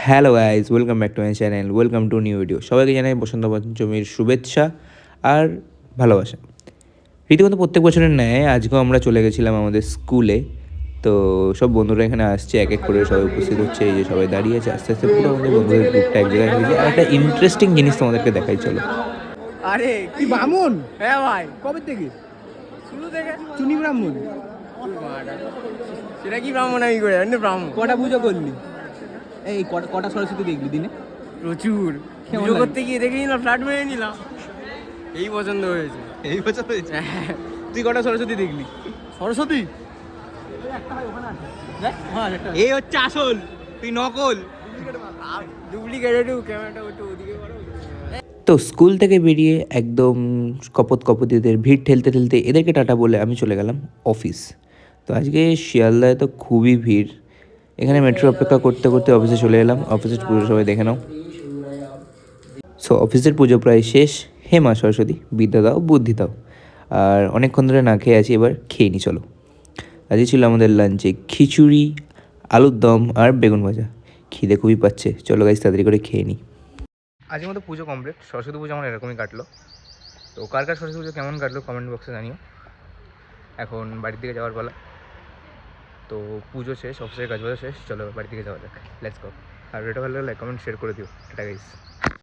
Hello guys, welcome back to my channel, welcome to new video. সবাইকে জানাই বসন্ত পঞ্চমীর শুভেচ্ছা আর ভালোবাসা। রীতিমতো প্রত্যেক বছরের ন্যায় আজকেও আমরা চলে গেছিলাম আমাদের স্কুলে। তো সব বন্ধুরা এখানে আসছে, এক এক করে সবাই উপস্থিত হচ্ছে। এই যে সবাই দাঁড়িয়ে আছে, আস্তে আস্তে পুরো আমাদের বন্ধুদের গ্রুপটা এক জায়গায় হয়েছে। আর একটা ইন্টারেস্টিং জিনিস তোমাদেরকে দেখাই, চলো। আরে কি বামুন? হ্যাঁ ভাই, কবে থেকে? শুরু থেকে চুনি ব্রাহ্মণ? সেটা কি ব্রাহ্মণ আমি করে জানি ব্রাহ্মণ কটা পুজো করলি? এই কটা সরস্বতী দেখলি দিনে? প্রচুর কেমন পুজো লাগে? করতে গিয়ে দেখে নিলাম, ফ্ল্যাট মেরে নিলাম। এই পছন্দ হয়েছে। এই বছর হয়েছে? তুই কটা সরস্বতী দেখলি? সরস্বতী এই হচ্ছে আসল, তুই নকল। ডুপ্লিকেট, একটু ক্যামেরাটা একটু ওদিকে করো। তো স্কুল থেকে বেরিয়ে একদম কপোতিদের ভিড় ঠেলতে ঠেলতে এদেরকে টাটা বলে আমি চলে গেলাম অফিস। তো আজকে শিয়ালদায় তো খুবই ভিড়। এখানে মেট্রো অপেক্ষা করতে করতে অফিসে চলে এলাম। অফিসের পুজো সবাই দেখে নাও। সো অফিসের পুজো প্রায় শেষ। হে মা সরস্বতী, বিদ্যা দাও, বুদ্ধি দাও। আর অনেকক্ষণ ধরে না খেয়ে আছি, এবার খেয়ে নি চলো। আজকে ছিল আমাদের লাঞ্চে খিচুড়ি, আলুর দম আর বেগুন ভাজা। খিদে খুবই পাচ্ছে, চলো গাইস তাড়াতাড়ি করে খেয়ে নিই। আজকের মতো পুজো কমপ্লিট। সরস্বতী পুজো আমার এরকমই কাটলো। তো কার কার সরস্বতী পুজো কেমন কাটলো কমেন্ট বক্সে জানিও। এখন বাড়ির দিকে যাওয়ার পালা। তো পুজো শেষ, অফিসের কাজ বাজা শেষ, চলো বাড়ির দিকে যাওয়া যাক। Let's go. আর ভিডিওটা ভালো লাগলে লাইক কমেন্ট শেয়ার করে দিও। এটা গাইস।